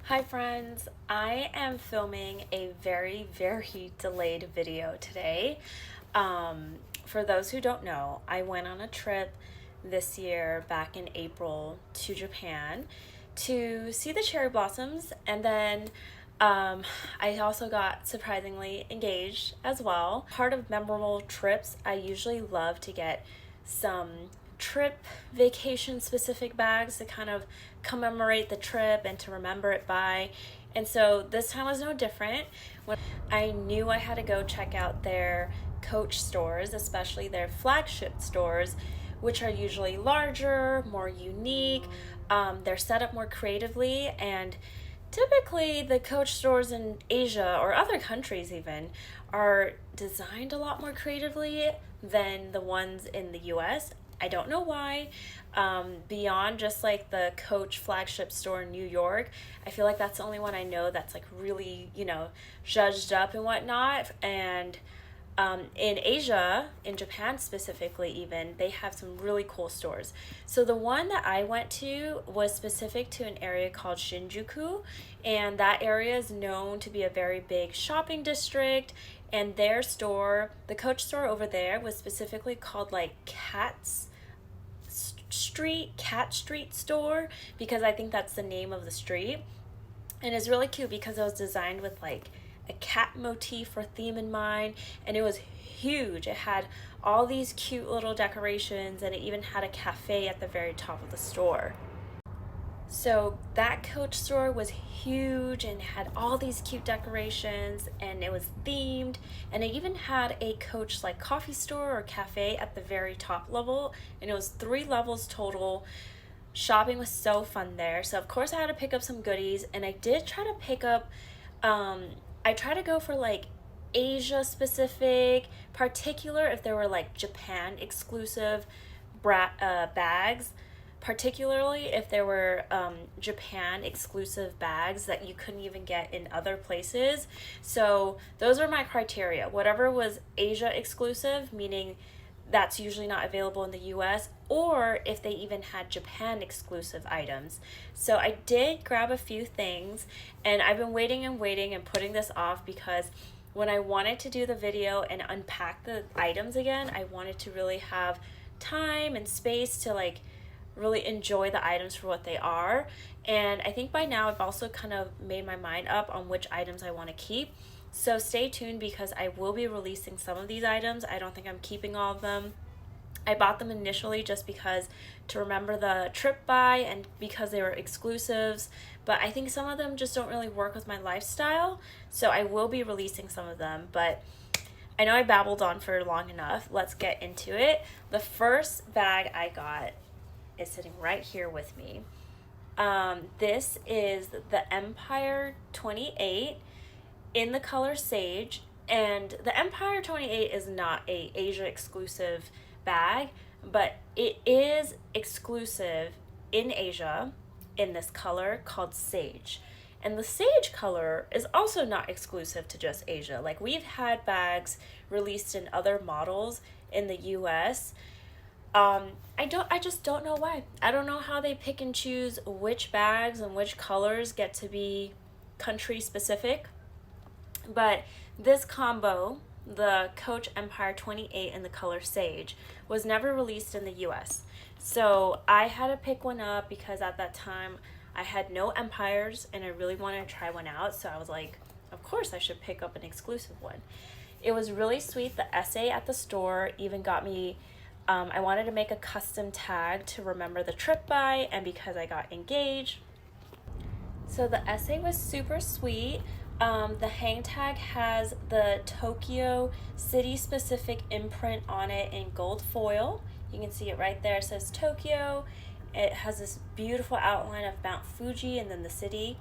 Hi friends, I am filming a very delayed video today. For those who don't know, I went on a trip this year back in April to Japan to see the cherry blossoms, and then I also got surprisingly engaged as well. Part of memorable trips, I usually love to get some trip vacation specific bags to kind of commemorate the trip and to remember it by. And so this time was no different. When I knew I had to go check out their Coach stores, especially their flagship stores, which are usually larger, more unique. They're set up more creatively, and typically the Coach stores in Asia or other countries even are designed a lot more creatively than the ones in the US. I don't know why. Beyond just like the Coach flagship store in New York, I feel like that's the only one I know that's like really, zhuzhed up and whatnot. And in Asia, in Japan specifically, even, they have some really cool stores. So the one that I went to was specific to an area called Shinjuku, and that area is known to be a very big shopping district. And their store, the Coach store over there, was specifically called like Cat Street store, because I think that's the name of the street. And it's really cute because it was designed with like a cat motif or theme in mind, and it was huge. It had all these cute little decorations, and it even had a cafe at the very top of the store. So that Coach store was huge and had all these cute decorations, and it was themed, and it even had a Coach like coffee store or cafe at the very top level, and it was 3 levels total. Shopping was so fun there. So of course I had to pick up some goodies, and I did try to pick up I try to go for like Asia specific, particular if there were like Japan exclusive bags, particularly if there were Japan exclusive bags that you couldn't even get in other places. So those are my criteria. Whatever was Asia exclusive, meaning that's usually not available in the US, or if they even had Japan exclusive items. So I did grab a few things, and I've been waiting and putting this off because when I wanted to do the video and unpack the items again, I wanted to really have time and space to like really enjoy the items for what they are. And I think by now I've also kind of made my mind up on which items I want to keep. So stay tuned because I will be releasing some of these items. I don't think I'm keeping all of them. I bought them initially just because to remember the trip by and because they were exclusives, but I think some of them just don't really work with my lifestyle. So I will be releasing some of them, but I know I babbled on for long enough. Let's get into it. The first bag I got is sitting right here with me. This is the Empire 28 in the color Sage, and the Empire 28 is not a Asia exclusive bag, but it is exclusive in Asia in this color called Sage. And the Sage color is also not exclusive to just Asia. Like, we've had bags released in other models in the US. I just don't know why. I don't know how they pick and choose which bags and which colors get to be country specific. But this combo, the Coach Empire 28 in the color Sage, was never released in the US. So I had to pick one up because at that time I had no Empires and I really wanted to try one out. So I was like, of course I should pick up an exclusive one. It was really sweet. The essay at the store even got me, I wanted to make a custom tag to remember the trip by and because I got engaged. So the essay was super sweet. The hang tag has the Tokyo city specific imprint on it in gold foil. You can see it right there. It says Tokyo. It has this beautiful outline of Mount Fuji and then the city.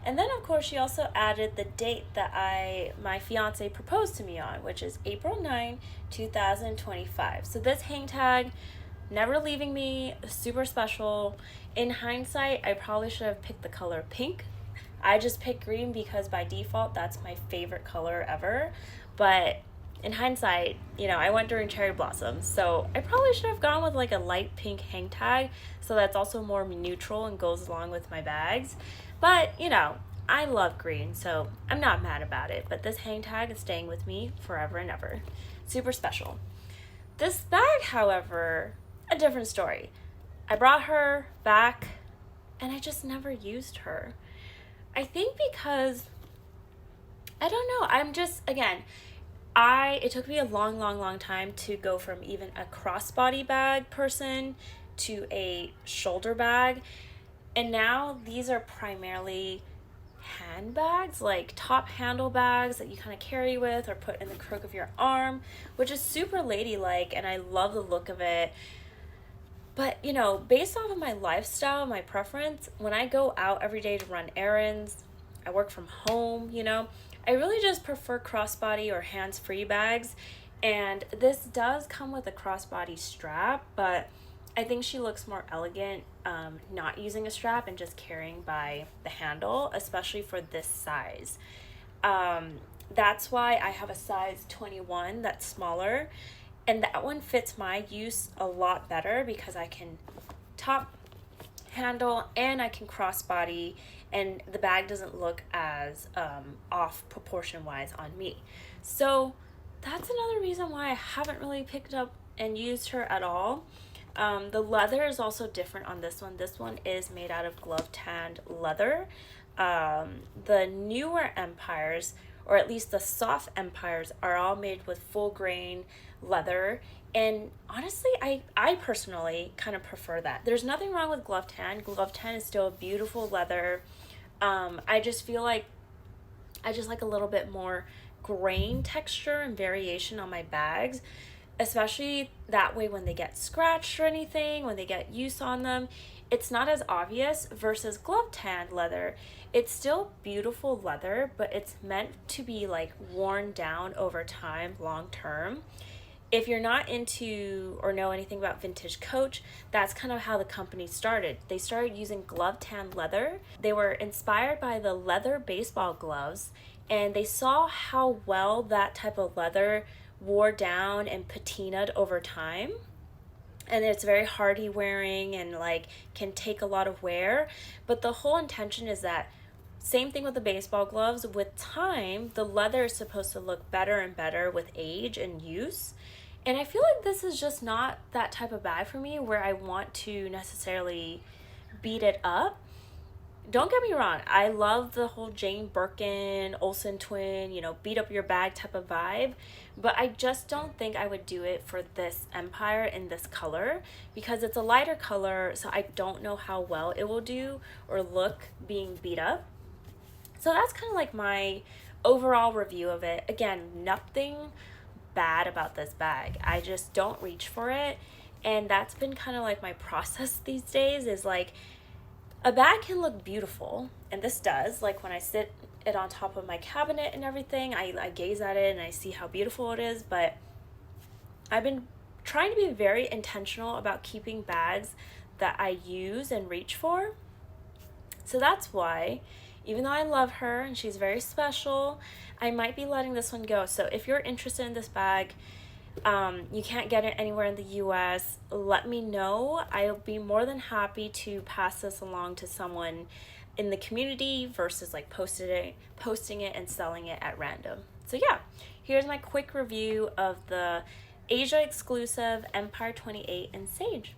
And then of course she also added the date that my fiance proposed to me on, which is April 9, 2025. So this hang tag, never leaving me, super special. In hindsight, I probably should have picked the color pink. I just picked green because by default that's my favorite color ever, but in hindsight, you know, I went during cherry blossoms, so I probably should have gone with like a light pink hang tag, so that's also more neutral and goes along with my bags. But, you know, I love green, so I'm not mad about it. But this hang tag is staying with me forever and ever. Super special. This bag, however, a different story. I brought her back and I just never used her. I think because I don't know, I'm just again, I it took me a long time to go from even a crossbody bag person to a shoulder bag. And now these are primarily handbags, like top handle bags that you kind of carry with or put in the crook of your arm, which is super ladylike and I love the look of it. But, you know, based off of my lifestyle, my preference, when I go out every day to run errands, I work from home, you know, I really just prefer crossbody or hands-free bags. And this does come with a crossbody strap, but I think she looks more elegant not using a strap and just carrying by the handle, especially for this size. That's why I have a size 21 that's smaller, and that one fits my use a lot better because I can top handle and I can crossbody, and the bag doesn't look as off proportion wise on me. So that's another reason why I haven't really picked up and used her at all. The leather is also different on this one. This one is made out of glove tanned leather. The newer empires, or at least the soft empires, are all made with full grain leather. And honestly, I personally kind of prefer that. There's nothing wrong with glove tan. Glove tan is still a beautiful leather. I just feel like I just like a little bit more grain texture and variation on my bags, especially that way when they get scratched or anything, when they get use on them, it's not as obvious versus glove tanned leather. It's still beautiful leather, but it's meant to be like worn down over time, long term. If you're not into or know anything about vintage Coach, that's kind of how the company started. They started using glove tanned leather. They were inspired by the leather baseball gloves, and they saw how well that type of leather wore down and patinaed over time. And it's very hardy wearing and like can take a lot of wear. But the whole intention is that same thing with the baseball gloves. With time, the leather is supposed to look better and better with age and use. And I feel like this is just not that type of bag for me where I want to necessarily beat it up. Don't get me wrong, I love the whole Jane Birkin, Olsen twin, you know, beat up your bag type of vibe, but I just don't think I would do it for this empire in this color because it's a lighter color, so I don't know how well it will do or look being beat up. So that's kind of like my overall review of it. Again, nothing bad about this bag. I just don't reach for it, and that's been kind of like my process these days is like a bag can look beautiful, and this does, like when I sit it on top of my cabinet and everything, I gaze at it and I see how beautiful it is, but I've been trying to be very intentional about keeping bags that I use and reach for. So that's why, even though I love her and she's very special, I might be letting this one go. So if you're interested in this bag, you can't get it anywhere in the US, let me know. I'll be more than happy to pass this along to someone in the community versus like posting it and selling it at random. So yeah, here's my quick review of the Asia exclusive Empire 28 in Sage.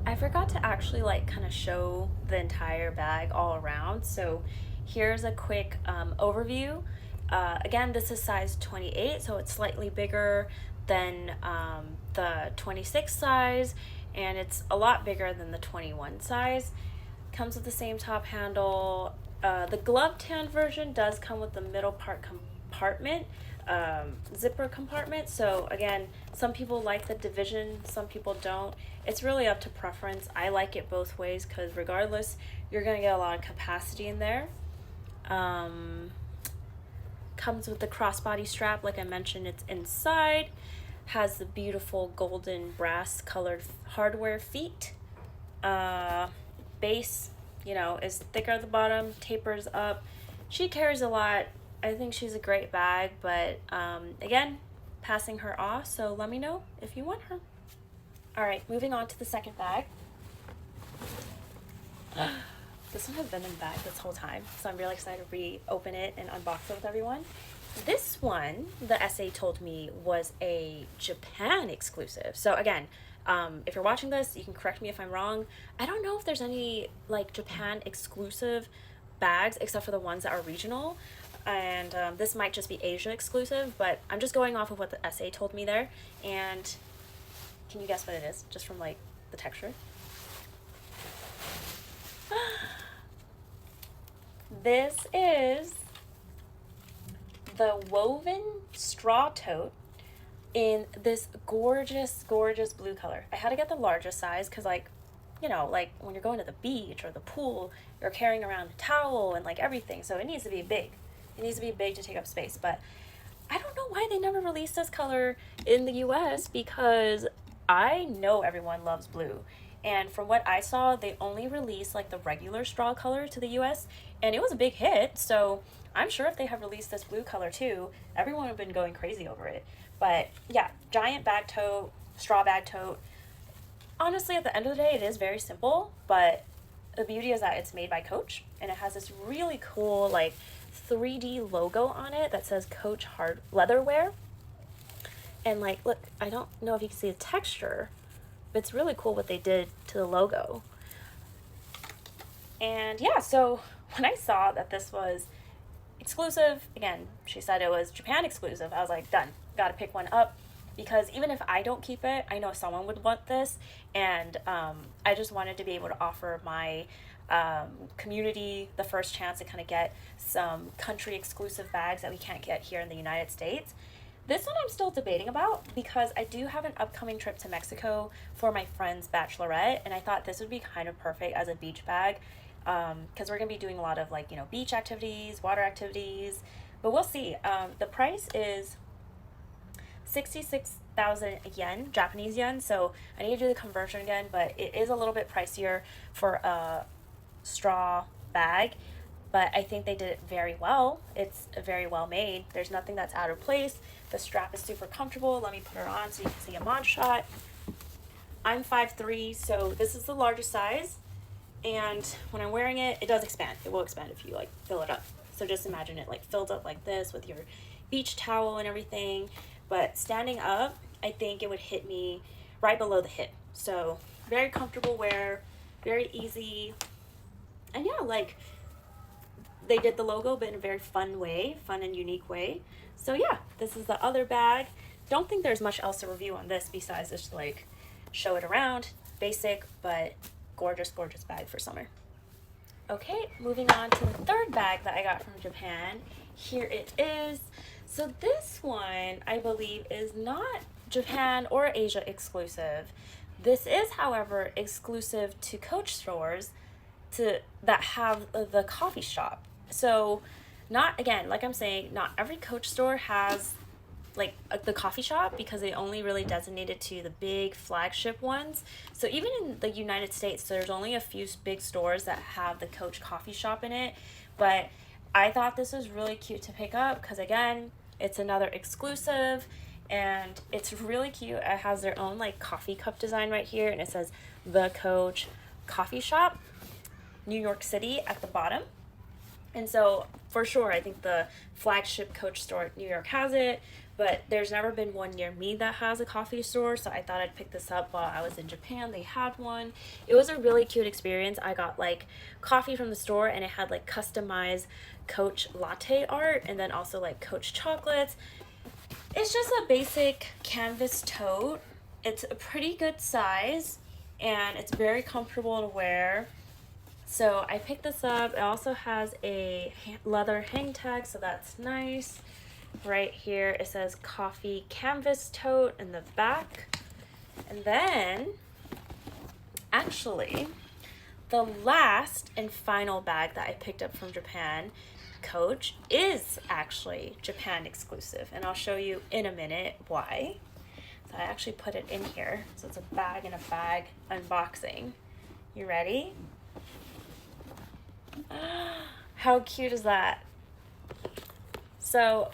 I forgot to actually like kind of show the entire bag all around, so here's a quick overview. Again, this is size 28, so it's slightly bigger than the 26 size, and it's a lot bigger than the 21 size. Comes with the same top handle. The glove tan version does come with the middle part compartment, zipper compartment. So again, some people like the division, some people don't. It's really up to preference. I like it both ways because regardless, you're gonna get a lot of capacity in there. Comes with the crossbody strap, like I mentioned, it's inside. Has the beautiful golden brass colored hardware feet. Base, you know, is thicker at the bottom, tapers up. She carries a lot. I think she's a great bag, but again, passing her off, so let me know if you want her. All right, moving on to the second bag. This one has been in the bag this whole time, so I'm really excited to reopen it and unbox it with everyone. This one, the SA told me, was a Japan exclusive. So again, if you're watching this, you can correct me if I'm wrong. I don't know if there's any like Japan exclusive bags except for the ones that are regional. And this might just be Asia exclusive, but I'm just going off of what the SA told me there. And can you guess what it is, just from like the texture? This is the woven straw tote in this gorgeous, gorgeous blue color. I had to get the largest size because, like, you know, like when you're going to the beach or the pool, you're carrying around a towel and like everything, so it needs to be big. It needs to be big to take up space. But I don't know why they never released this color in the US, because I know everyone loves blue. And from what I saw, they only released like the regular straw color to the US, and it was a big hit. So I'm sure if they have released this blue color too, everyone would have been going crazy over it. But yeah, giant bag tote, straw bag tote. Honestly, at the end of the day, it is very simple, but the beauty is that it's made by Coach, and it has this really cool like 3D logo on it that says Coach Hard Leatherwear. And like, look, I don't know if you can see the texture, but it's really cool what they did to the logo. And yeah, so when I saw that this was exclusive, again, she said it was Japan exclusive, I was like, done, gotta pick one up. Because even if I don't keep it, I know someone would want this, and I just wanted to be able to offer my community the first chance to kind of get some country exclusive bags that we can't get here in the United States. This one I'm still debating about because I do have an upcoming trip to Mexico for my friend's bachelorette, and I thought this would be kind of perfect as a beach bag because we're going to be doing a lot of like, you know, beach activities, water activities, but we'll see. The price is 66,000 yen, Japanese yen, so I need to do the conversion again, but it is a little bit pricier for a straw bag, but I think they did it very well. It's very well made. There's nothing that's out of place. The strap is super comfortable. Let me put her on so you can see a mod shot. I'm 5'3", so this is the largest size, and when I'm wearing it, it does expand. It will expand if you like fill it up. So just imagine it like filled up like this with your beach towel and everything. But standing up, I think it would hit me right below the hip. So very comfortable wear, very easy. And yeah, like they did the logo, but in a very fun way, fun and unique way. So yeah, this is the other bag. Don't think there's much else to review on this besides just like show it around. Basic, but gorgeous, gorgeous bag for summer. Okay, moving on to the third bag that I got from Japan. Here it is. So this one, I believe, is not Japan or Asia exclusive. This is, however, exclusive to Coach stores that have the coffee shop. So not, again, like I'm saying, not every Coach store has like the coffee shop because they only really designated to the big flagship ones. So even in the United States, there's only a few big stores that have the Coach coffee shop in it. But I thought this was really cute to pick up because, again, it's another exclusive and it's really cute. It has their own like coffee cup design right here, and it says the Coach Coffee Shop, New York City at the bottom. And so for sure, I think the flagship Coach store at New York has it, but there's never been one near me that has a coffee store, so I thought I'd pick this up while I was in Japan. They had one. It was a really cute experience. I got like coffee from the store, and it had like customized Coach latte art, and then also like Coach chocolates. It's just a basic canvas tote. It's a pretty good size, and it's very comfortable to wear. So I picked this up. It also has a leather hang tag, so that's nice. Right here it says coffee canvas tote in the back. And then actually the last and final bag that I picked up from Japan, Coach, is actually Japan exclusive, and I'll show you in a minute why. So I actually put it in here, so it's a bag in a bag unboxing. You ready? How cute is that? So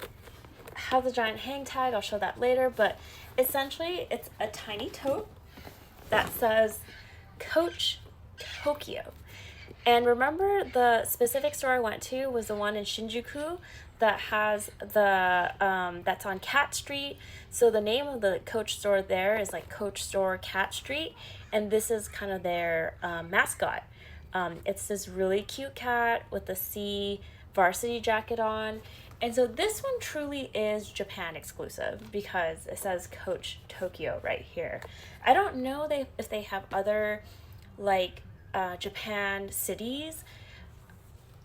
has a giant hang tag. I'll show that later, but essentially it's a tiny tote that says Coach Tokyo. And remember, the specific store I went to was the one in Shinjuku that has the that's on Cat Street. So the name of the Coach store there is like Coach Store Cat Street, and this is kind of their mascot. It's this really cute cat with the C varsity jacket on. And so this one truly is Japan exclusive because it says Coach Tokyo right here. I don't know if they have other like Japan cities,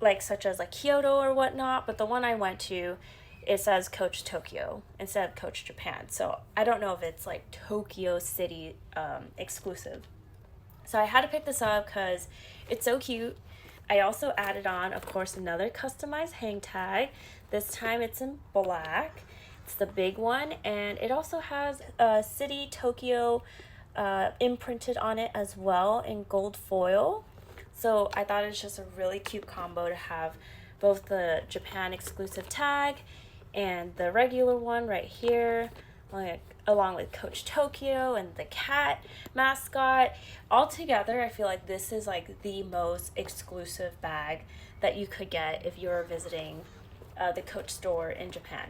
like such as like Kyoto or whatnot, but the one I went to, it says Coach Tokyo instead of Coach Japan. So I don't know if it's like Tokyo City exclusive. So I had to pick this up because it's so cute. I also added on, of course, another customized hang tag. This time it's in black. It's the big one, and it also has City Tokyo imprinted on it as well in gold foil. So I thought it's just a really cute combo to have both the Japan exclusive tag and the regular one right here, along with Coach Tokyo and the cat mascot. All together, I feel like this is like the most exclusive bag that you could get if you're visiting the Coach store in Japan.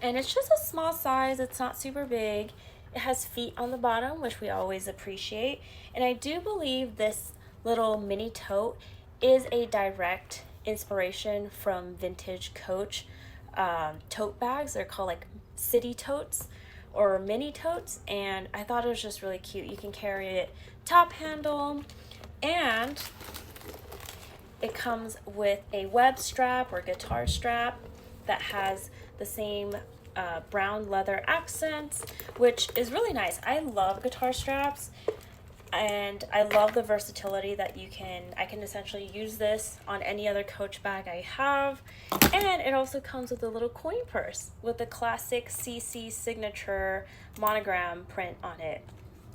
And it's just a small size. It's not super big. It has feet on the bottom, which we always appreciate. And I do believe this little mini tote is a direct inspiration from vintage Coach tote bags. They're called like city totes or mini totes, and I thought it was just really cute. You can carry it top handle, and it comes with a web strap or guitar strap that has the same brown leather accents, which is really nice. I love guitar straps, and I love the versatility that I can essentially use this on any other Coach bag I have. And it also comes with a little coin purse with the classic CC signature monogram print on it,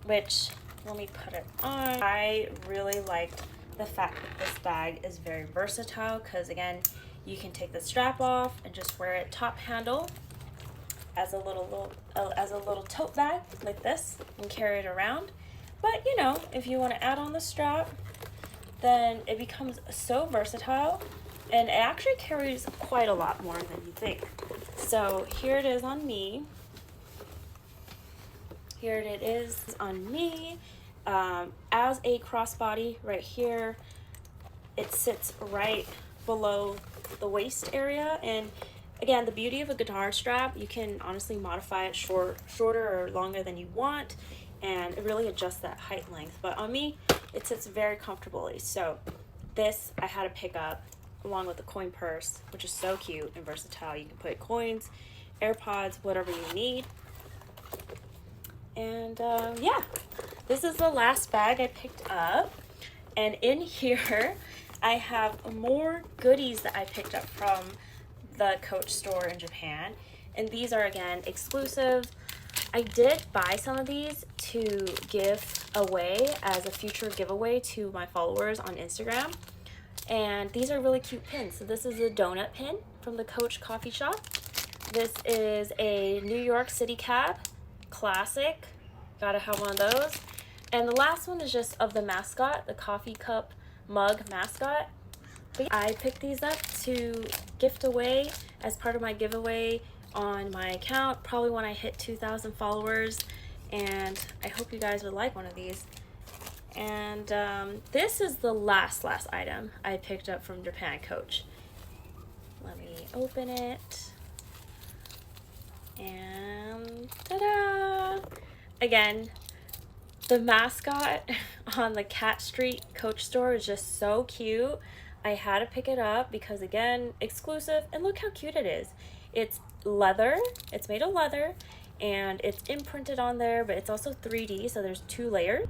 which, let me put it on. I really liked the fact that this bag is very versatile because, again, you can take the strap off and just wear it top handle as a little tote bag like this and carry it around. But you know, if you want to add on the strap, then it becomes so versatile, and it actually carries quite a lot more than you think. So here it is on me. Here it is on me. As a crossbody right here, it sits right below the waist area, and again, the beauty of a guitar strap, you can honestly modify it shorter or longer than you want, and it really adjusts that height and length. But on me, it sits very comfortably. So this I had to pick up along with the coin purse, which is so cute and versatile. You can put coins, AirPods, whatever you need. And yeah, this is the last bag I picked up, and in here I have more goodies that I picked up from the Coach store in Japan, and these are again exclusive. I did buy some of these to give away as a future giveaway to my followers on Instagram, and these are really cute pins. So this is a donut pin from the Coach coffee shop. This is a New York City cab classic, gotta have one of those. And the last one is just of the mascot, the coffee cup mug mascot. I picked these up to gift away as part of my giveaway on my account, probably when I hit 2,000 followers, and I hope you guys would like one of these. And this is the last item I picked up from Japan Coach. Let me open it, and ta-da! Again, the mascot on the Cat Street Coach store is just so cute. I had to pick it up because, again, exclusive, and look how cute it is. It's leather, it's made of leather, and it's imprinted on there, but it's also 3D, so there's 2 layers.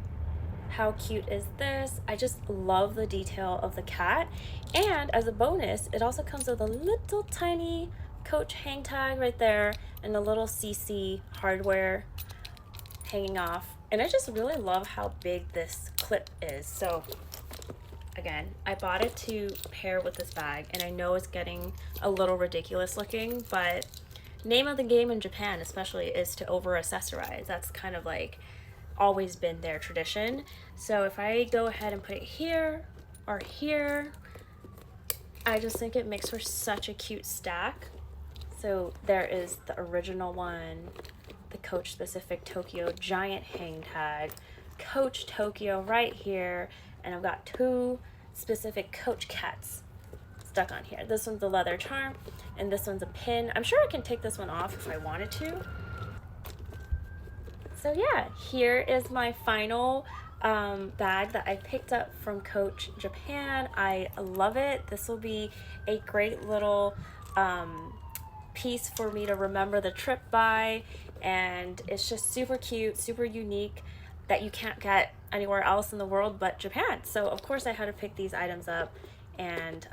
How cute is this? I just love the detail of the cat. And as a bonus, it also comes with a little tiny Coach hang tag right there and a little CC hardware hanging off. And I just really love how big this clip is. So again, I bought it to pair with this bag, and I know it's getting a little ridiculous looking, but name of the game in Japan especially is to over accessorize. That's kind of like always been their tradition. So if I go ahead and put it here or here, I just think it makes for such a cute stack. So there is the original one, the Coach specific Tokyo giant hang tag, Coach Tokyo right here, and I've got two specific Coach cats stuck on here. This one's a leather charm, and this one's a pin. I'm sure I can take this one off if I wanted to. So yeah, here is my final bag that I picked up from Coach Japan. I love it. This will be a great little piece for me to remember the trip by, and it's just super cute, super unique, that you can't get anywhere else in the world but Japan. So of course I had to pick these items up, and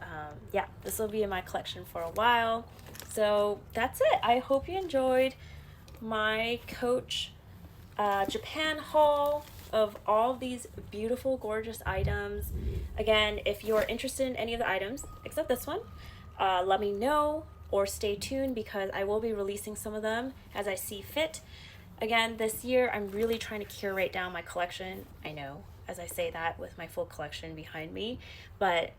yeah, this will be in my collection for a while. So that's it. I hope you enjoyed my Coach Japan haul of all these beautiful, gorgeous items. Again, if you're interested in any of the items except this one, let me know or stay tuned, because I will be releasing some of them as I see fit. Again, this year I'm really trying to curate down my collection. I know, as I say that with my full collection behind me, but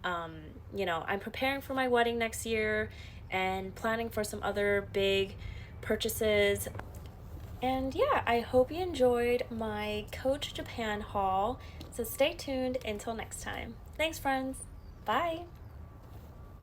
you know, I'm preparing for my wedding next year and planning for some other big purchases. And yeah, I hope you enjoyed my Coach Japan haul. So stay tuned until next time. Thanks, friends. Bye.